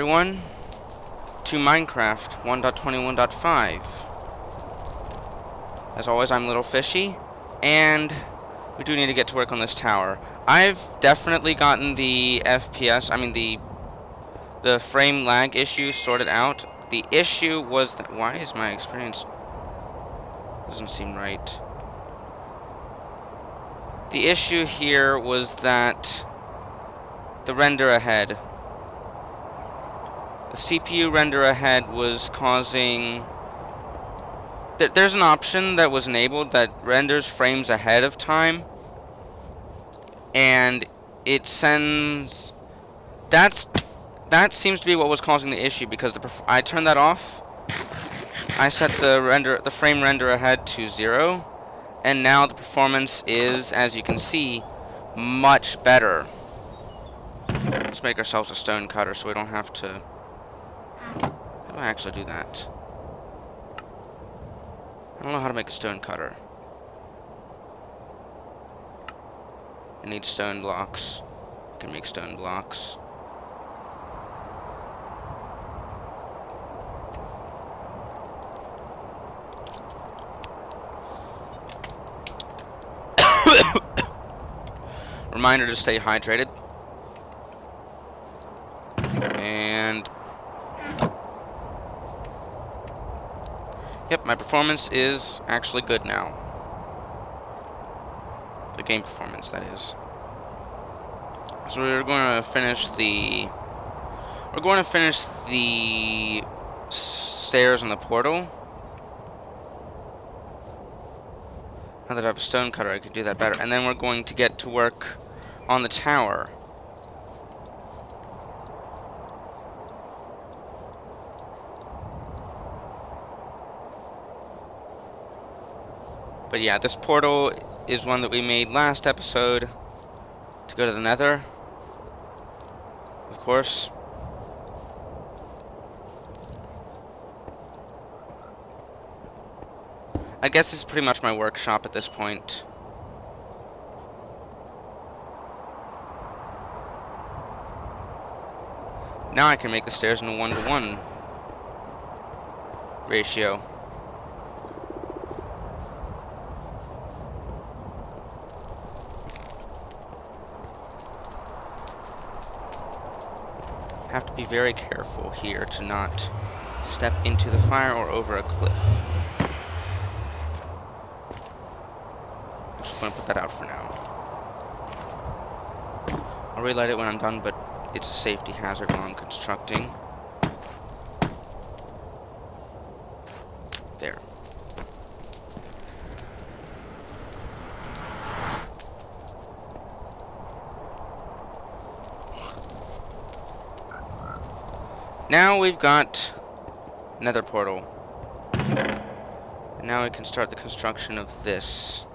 everyone to Minecraft 1.21.5. As always, I'm Little Fishy, and we do need to get to work on this tower. I've definitely gotten the FPS, the frame lag issue sorted out. The issue was that, why is my experience, doesn't seem right. The issue here was that the render ahead. The CPU render ahead was causing... There's an option that was enabled that renders frames ahead of time. And it sends... That seems to be what was causing the issue, because I turned that off. I set the frame render ahead to 0. And now the performance is, as you can see, much better. Let's make ourselves a stone cutter so we don't have to... How do I actually do that? I don't know how to make a stone cutter. I need stone blocks. I can make stone blocks. Reminder to stay hydrated. And... Yep, my performance is actually good now. The game performance, that is. So we're going to finish the... We're going to finish the stairs on the portal. Now that I have a stone cutter, I can do that better. And then we're going to get to work on the tower. But yeah, this portal is one that we made last episode to go to the Nether, of course. I guess this is pretty much my workshop at this point. Now I can make the stairs in a 1-to-1 ratio. Have to be very careful here to not step into the fire or over a cliff. I'm just going to put that out for now. I'll relight it when I'm done, but it's a safety hazard while I'm constructing. There. Now we've got Nether portal. And now we can start the construction of this.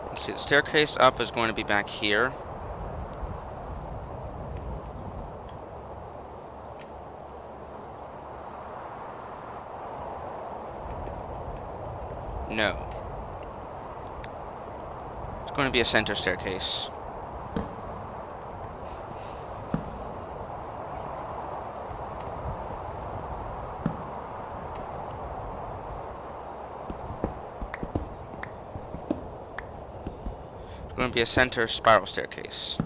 Let's see, the staircase up is going to be back here. No. It's going to be a center staircase. Going to be a center spiral staircase.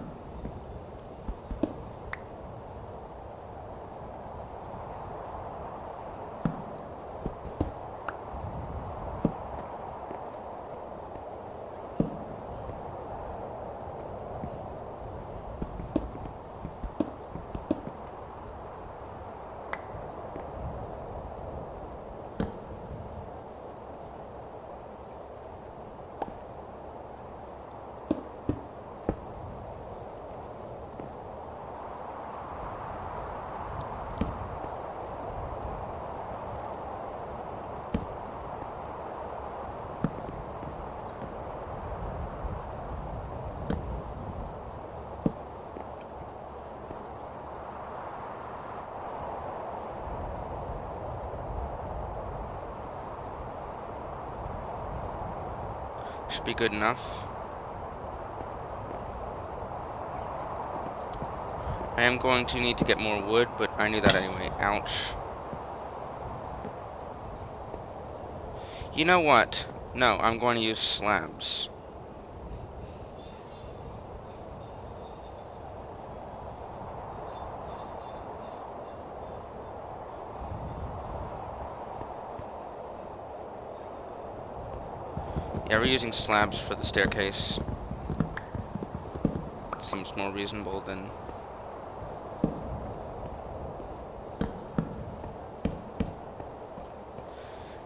Should be good enough. I am going to need to get more wood, but I knew that anyway. Ouch. You know what? No, I'm going to use slabs. Yeah, we're using slabs for the staircase. It seems more reasonable than...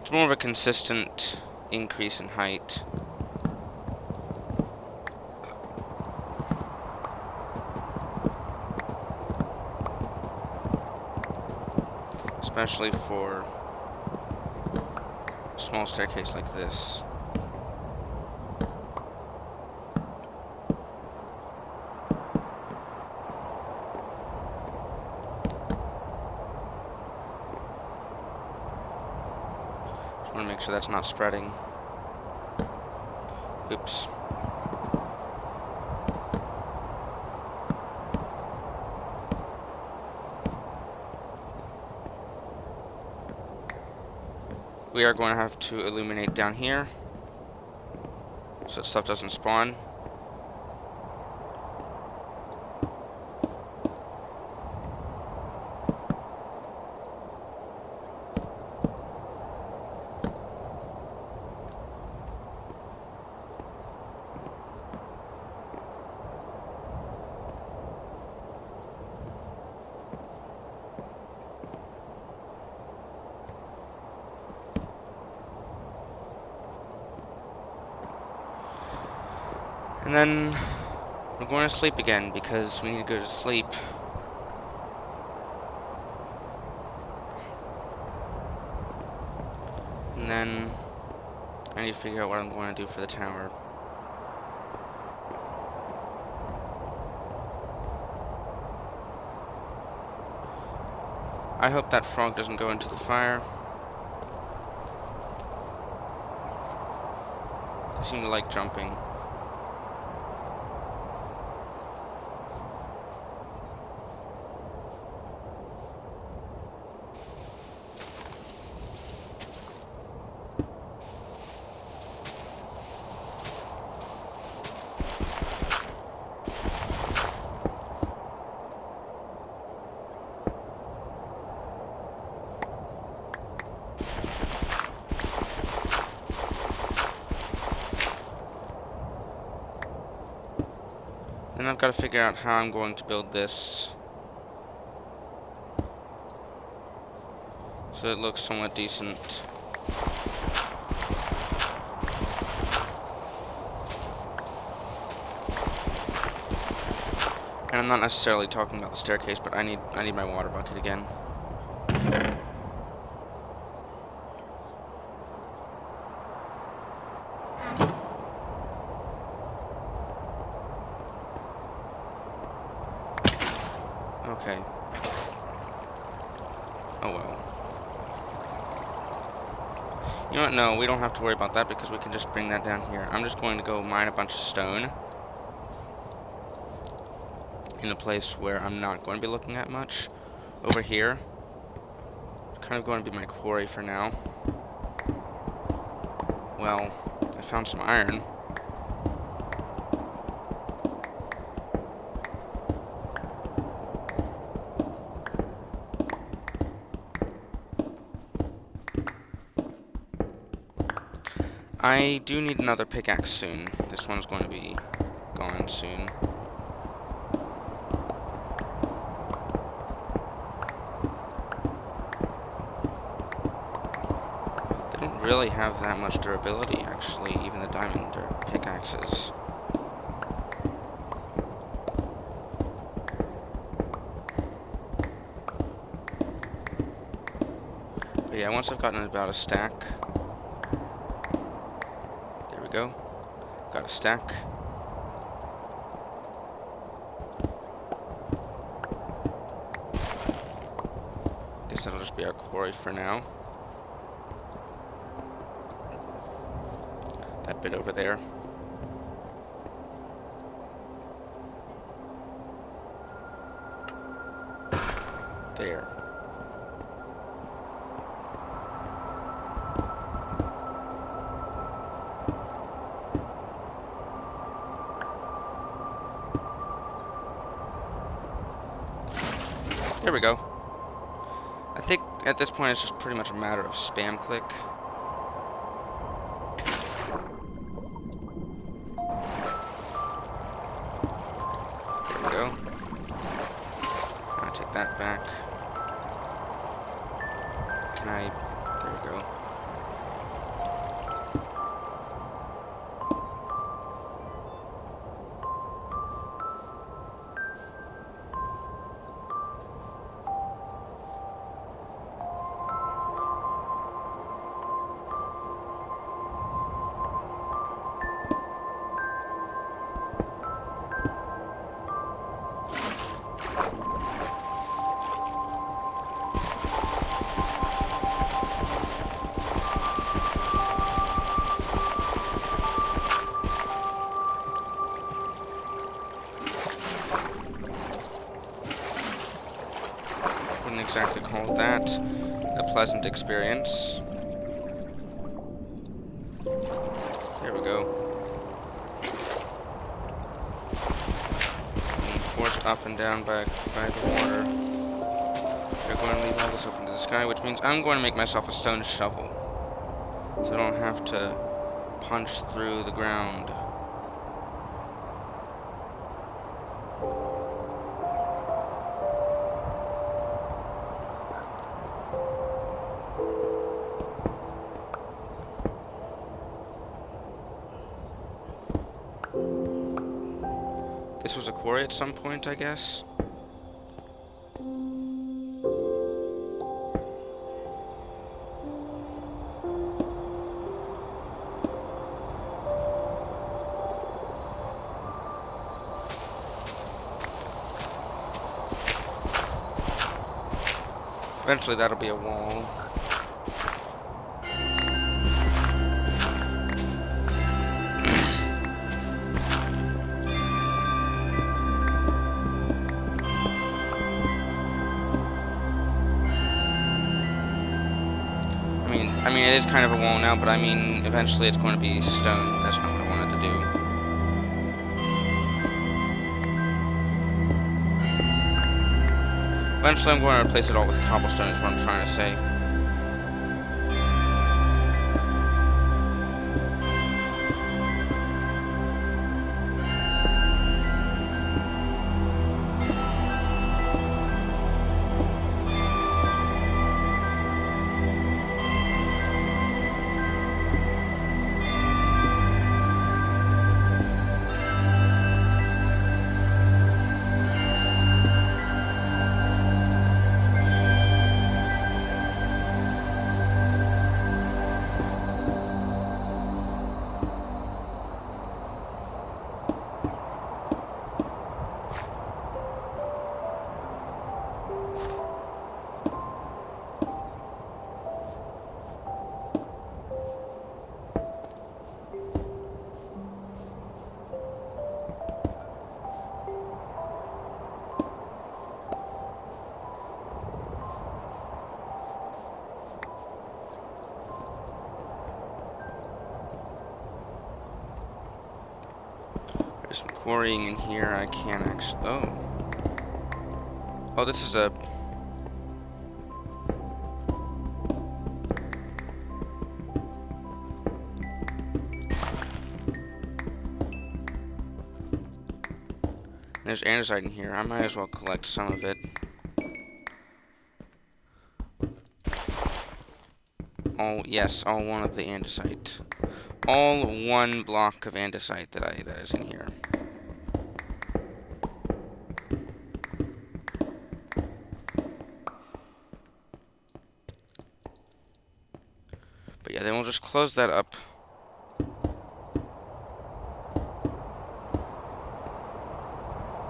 It's more of a consistent increase in height. Especially for a small staircase like this. Just want to make sure that's not spreading. Oops. We are going to have to illuminate down here so that stuff doesn't spawn. And then we're going to sleep again because we need to go to sleep. And then I need to figure out what I'm going to do for the tower. I hope that frog doesn't go into the fire. They seem to like jumping. Then I've got to figure out how I'm going to build this so it looks somewhat decent. And I'm not necessarily talking about the staircase, but I need my water bucket again. Okay. Oh well. You know what? No, we don't have to worry about that because we can just bring that down here. I'm just going to go mine a bunch of stone in a place where I'm not going to be looking at much. Over here. Kind of going to be my quarry for now. Well, I found some iron. I do need another pickaxe soon. This one's going to be gone soon. They don't really have that much durability, actually, even the diamond pickaxes. But yeah, once I've gotten about a stack... Go. Got a stack. Guess that'll just be our quarry for now. That bit over there. There. There we go. I think at this point it's just pretty much a matter of spam click. There we go. I'll take that back. Can I... There we go. Exactly call that a pleasant experience. There we go. Being forced up and down by the water. We're going to leave all this open to the sky, which means I'm going to make myself a stone shovel, so I don't have to punch through the ground. This was a quarry at some point, I guess. Eventually that'll be a wall. I mean, it is kind of a wall now, but I mean, eventually it's going to be stone. That's not what I wanted to do. Eventually I'm going to replace it all with cobblestone, is what I'm trying to say. There's some quarrying in here. I can't actually... Oh, this is a... There's andesite in here. I might as well collect some of it. Yes, all one of the andesite. All one block of andesite that is in here. But yeah, then we'll just close that up.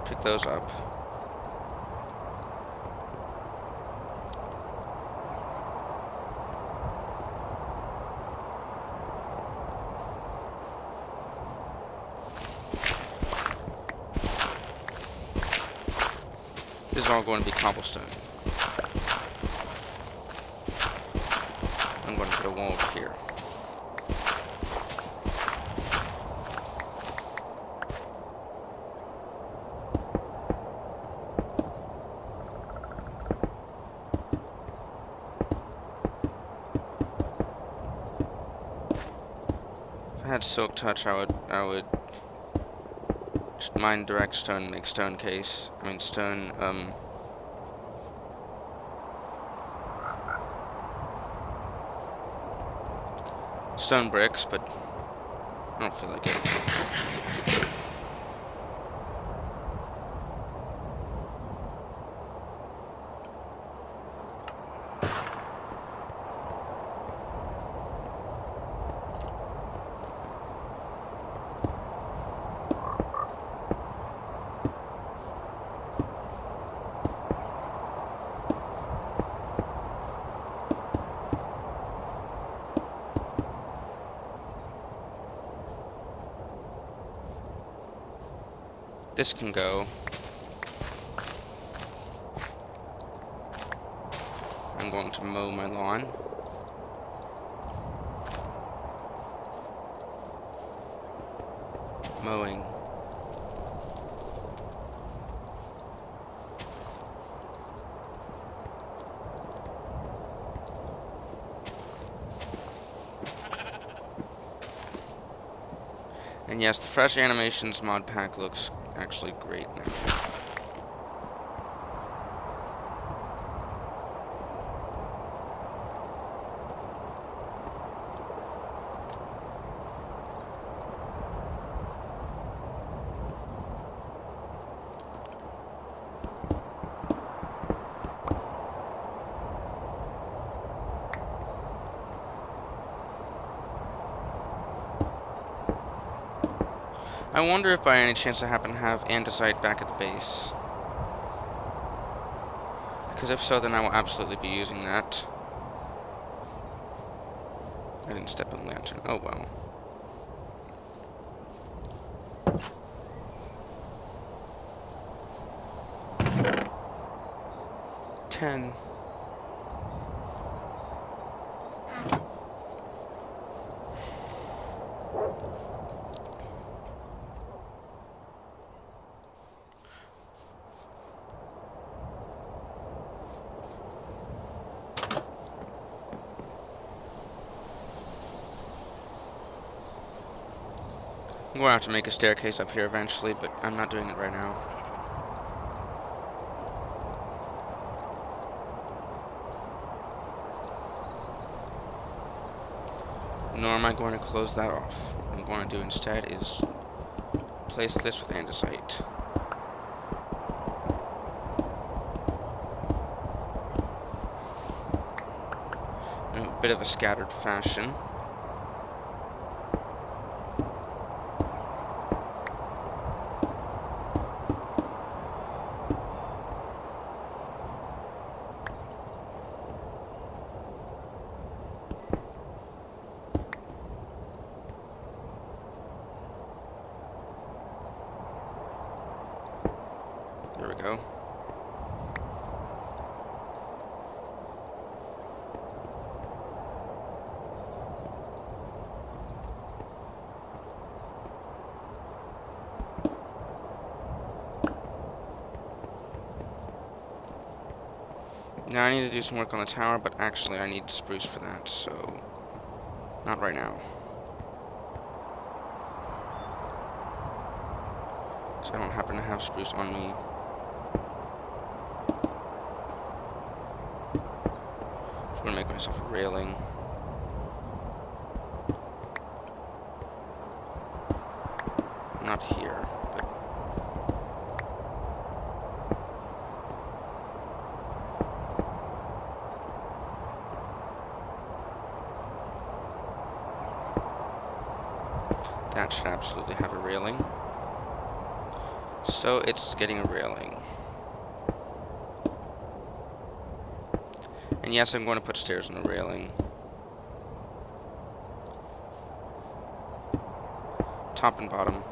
Pick those up. This is all going to be cobblestone. put a wall over here. If I had Silk Touch, I would just mine direct stone, make stone case. I mean stone, stone bricks, but I don't feel like it. This can go. I'm going to mow my lawn. Mowing. And yes, the Fresh Animations mod pack looks actually great now. I wonder if by any chance I happen to have andesite back at the base. Because if so, then I will absolutely be using that. I didn't step on the lantern. Oh well. Ten. I'm going to have to make a staircase up here eventually, but I'm not doing it right now. Nor am I going to close that off. What I'm going to do instead is place this with andesite. In a bit of a scattered fashion. There we go. Now I need to do some work on the tower, but actually I need spruce for that, so not right now. Because I don't happen to have spruce on me. I'm gonna make myself a railing. Not here, but that should absolutely have a railing. So it's getting a railing. And yes, I'm going to put stairs in the railing. Top and bottom.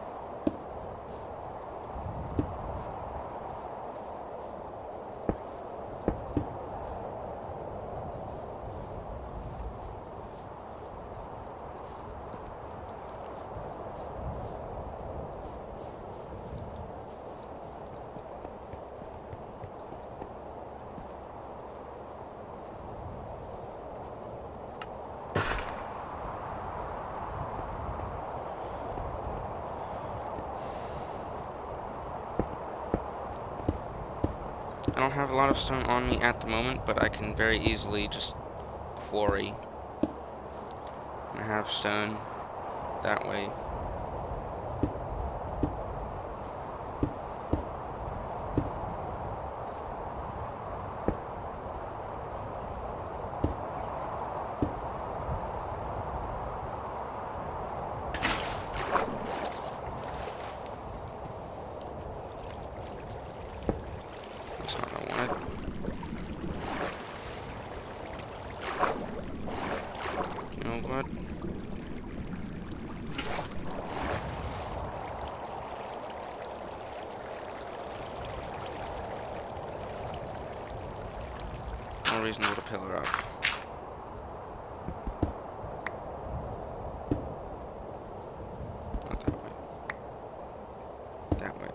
I don't have a lot of stone on me at the moment, but I can very easily just quarry. I have stone that way. That's not what I wanted. You know what? No reason to put a pillar up. Not that way. That way.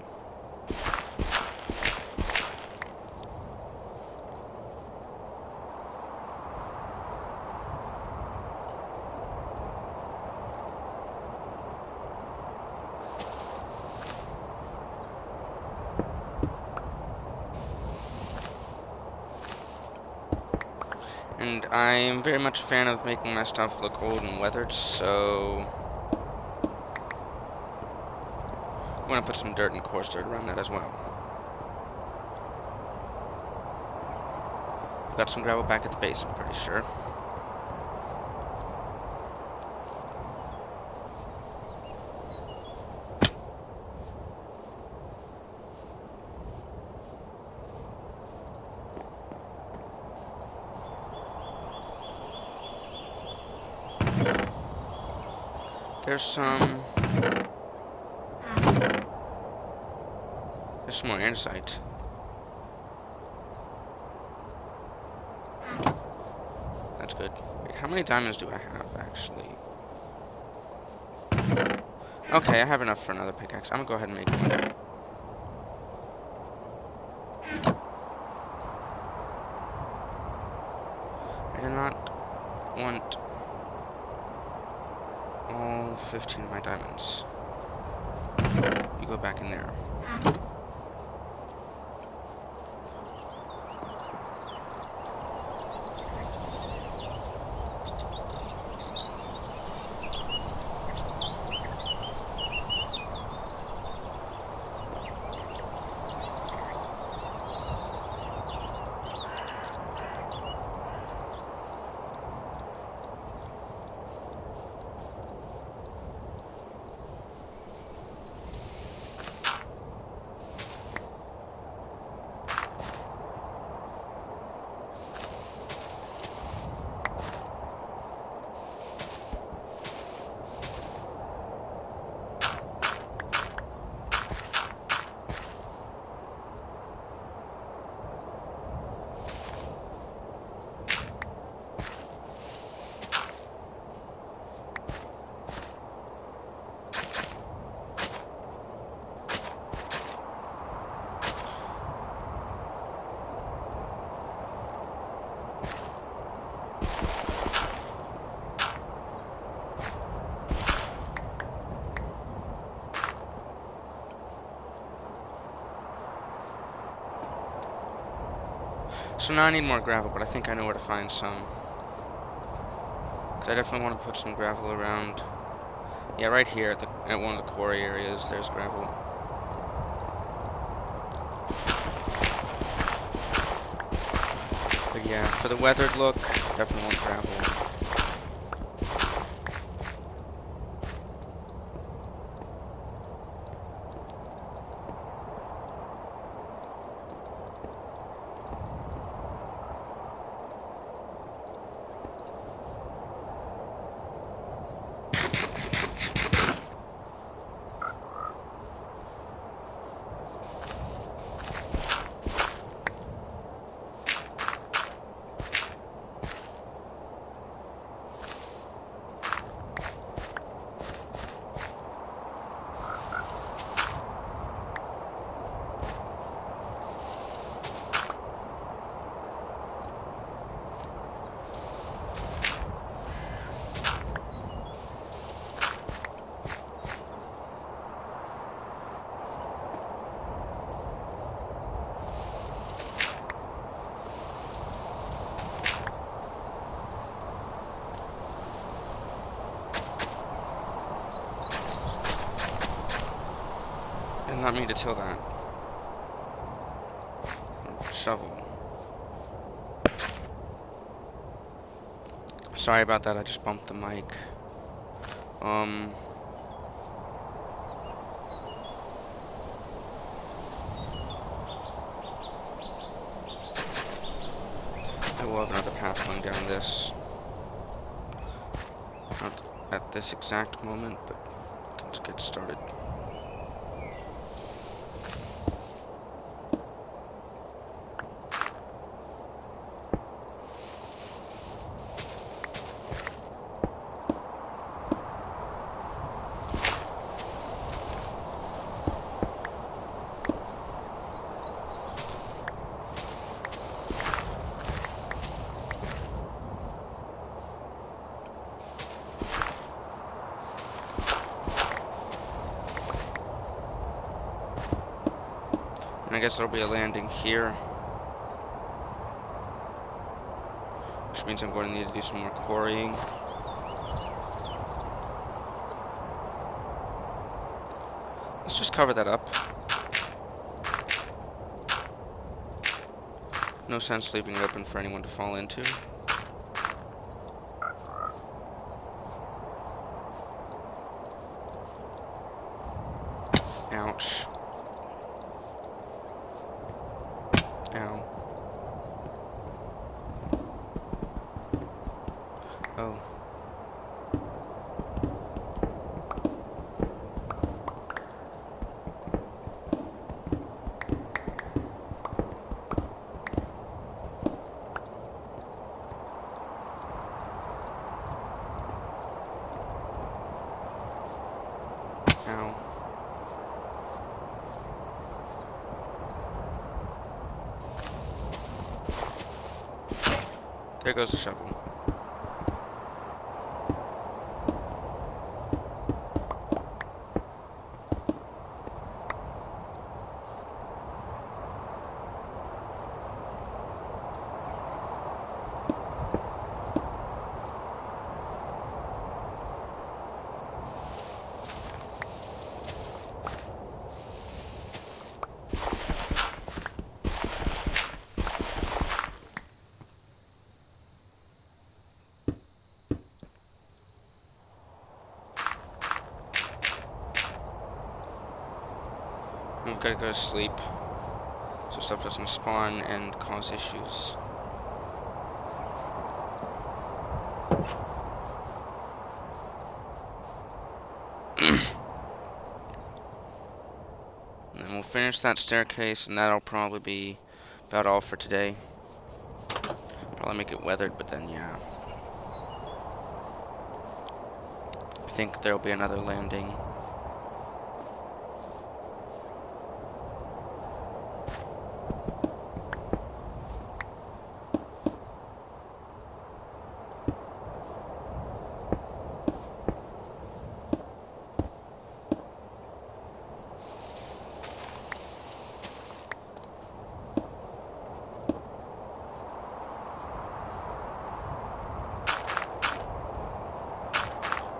And I'm very much a fan of making my stuff look old and weathered, so I'm going to put some dirt and coarse dirt around that as well. Got some gravel back at the base, I'm pretty sure. There's some more andesite. That's good. Wait, how many diamonds do I have, actually? Okay, I have enough for another pickaxe. I'm gonna go ahead and make one. I do not want all 15 of my diamonds. You go back in there. So now I need more gravel, but I think I know where to find some. Because I definitely want to put some gravel around. Yeah, right here at one of the quarry areas, there's gravel. But yeah, for the weathered look, definitely want gravel. Did not mean to till that. Shovel. Sorry about that, I just bumped the mic. I will have another path going down this. Not at this exact moment, but let's get started. And I guess there'll be a landing here. Which means I'm going to need to do some more quarrying. Let's just cover that up. No sense leaving it open for anyone to fall into. Ouch. Ow. Oh. Ow. There goes the shovel. We've got to go to sleep so stuff doesn't spawn and cause issues. And then we'll finish that staircase, and that'll probably be about all for today. Probably make it weathered, but then yeah. I think there'll be another landing.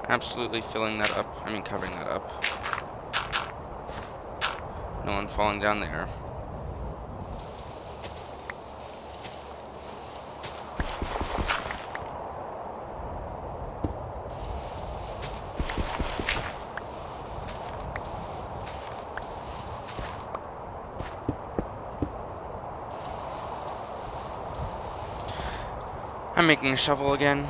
Absolutely filling that up, covering that up. No one falling down there. I'm making a shovel again.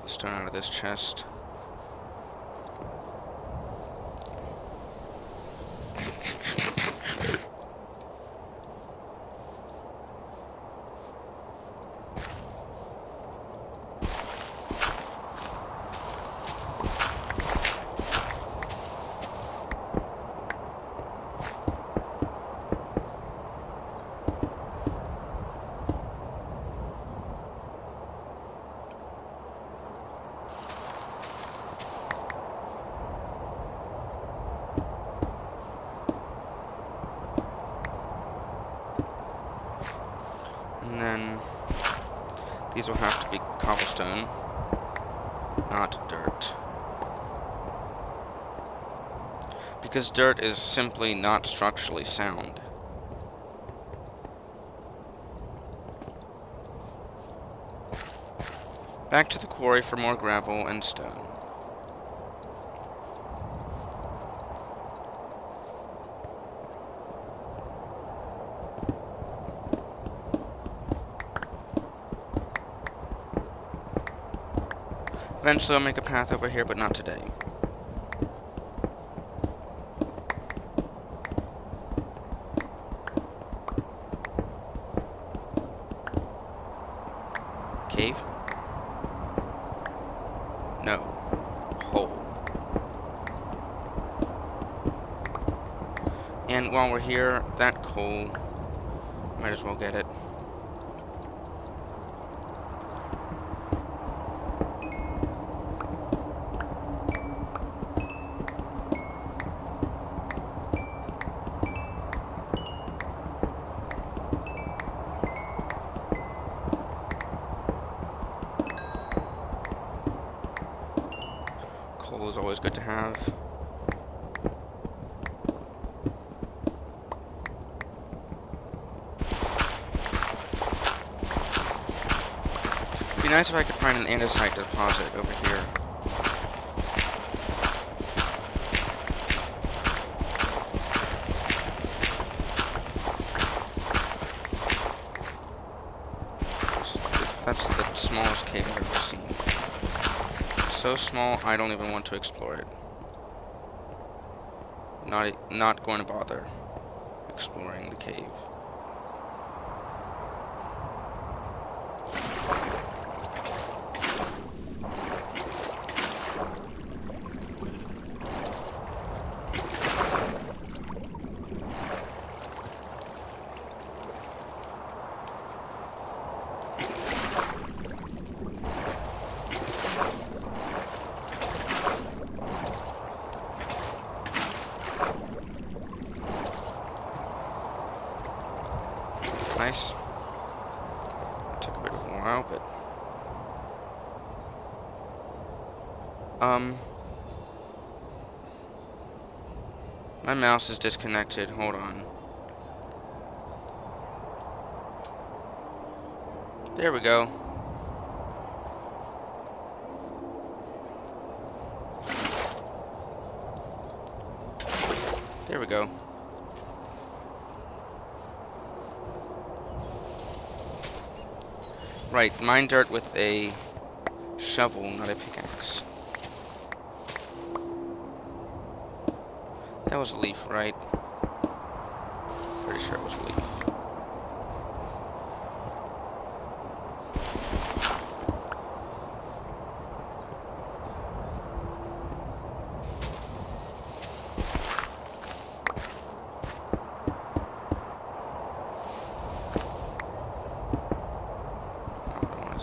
The stone out of this chest. These will have to be cobblestone, not dirt. Because dirt is simply not structurally sound. Back to the quarry for more gravel and stone. Eventually I'll make a path over here, but not today. Cave? No. Hole. And while we're here, that coal, might as well get it. Coal is always good to have. It'd be nice if I could find an andesite deposit over here. That's the smallest cave I've ever seen. So small, I don't even want to explore it. Not going to bother exploring the cave. Nice. Took a bit of a while, but... my mouse is disconnected. Hold on. There we go. There we go. Right, mine dirt with a shovel, not a pickaxe. That was a leaf, right? Pretty sure it was a leaf.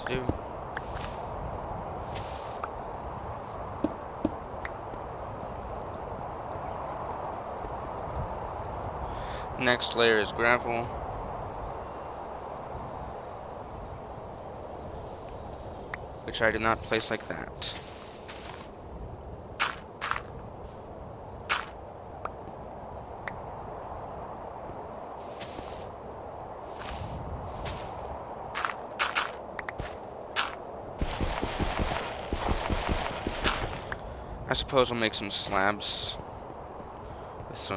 Do. Next layer is gravel. Which I did not place like that. I suppose I'll make some slabs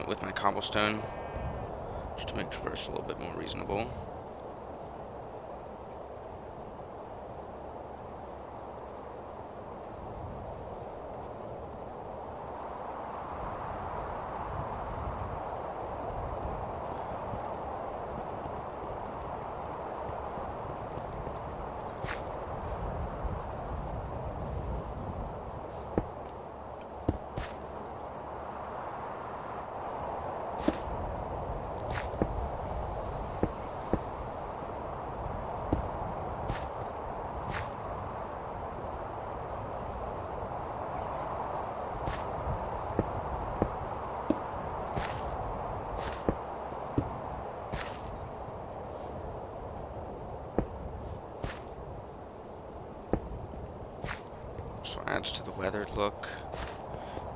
with my cobblestone, just to make traverse a little bit more reasonable. Also adds to the weathered look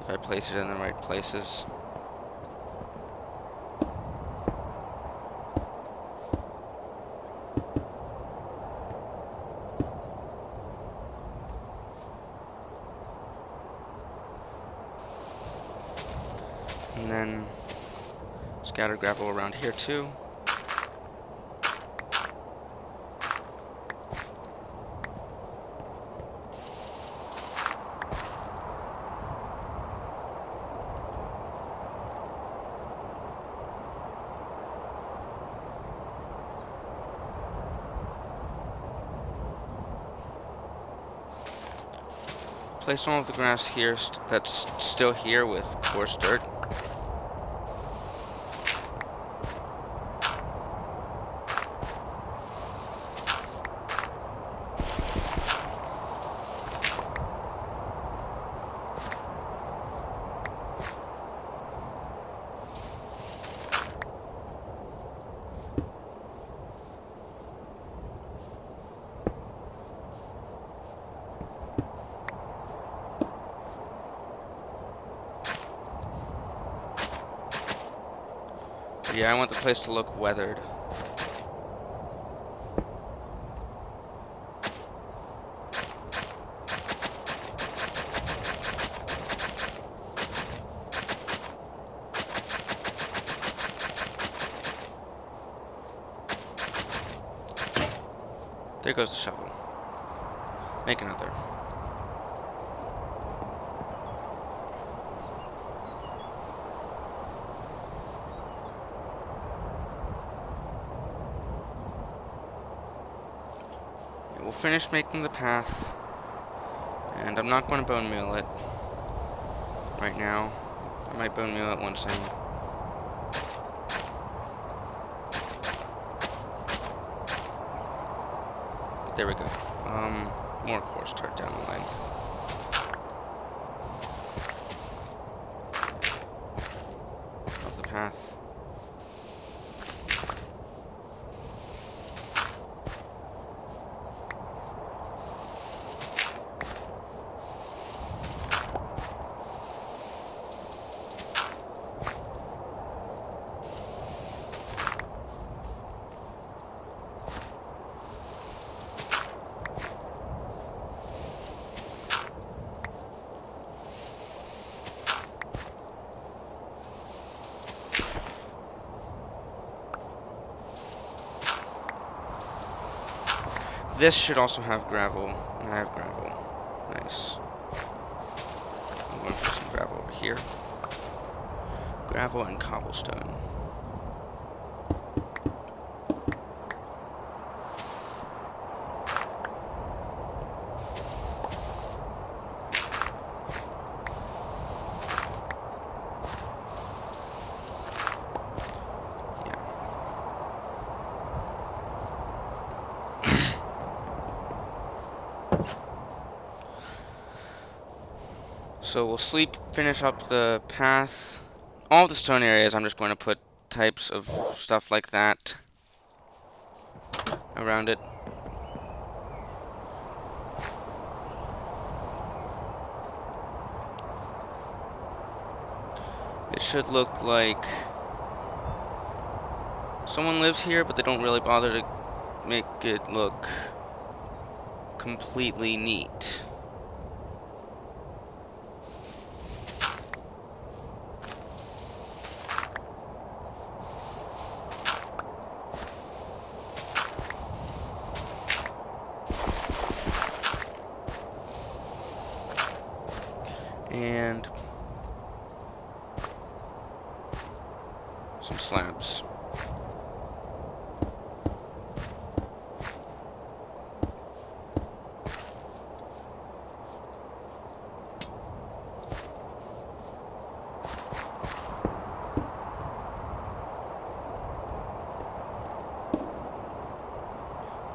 if I place it in the right places. And then scatter gravel around here too. Place all of the grass here that's still here with coarse dirt. Yeah, I want the place to look weathered. There goes the shovel. Make another. We'll finish making the path, and I'm not going to bone meal it right now. I might bone meal it once I... There we go. More coarse dirt down the length. Of the path. This should also have gravel, and I have gravel. Nice. I'm going to put some gravel over here. Gravel and cobblestone. So we'll finish up the path. All the stone areas, I'm just going to put types of stuff like that around it. It should look like someone lives here, but they don't really bother to make it look completely neat. And some slabs.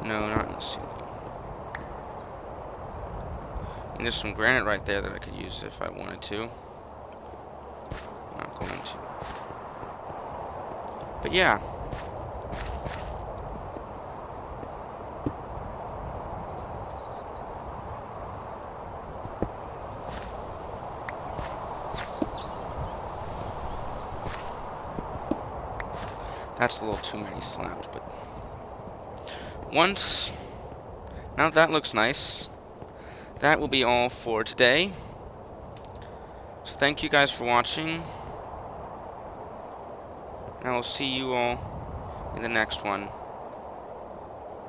No, not in the ceiling. And there's some granite right there that I could use if I wanted to. I'm not going to. But yeah. That's a little too many slabs, but once, now that looks nice. That will be all for today. So thank you guys for watching. And I will see you all in the next one.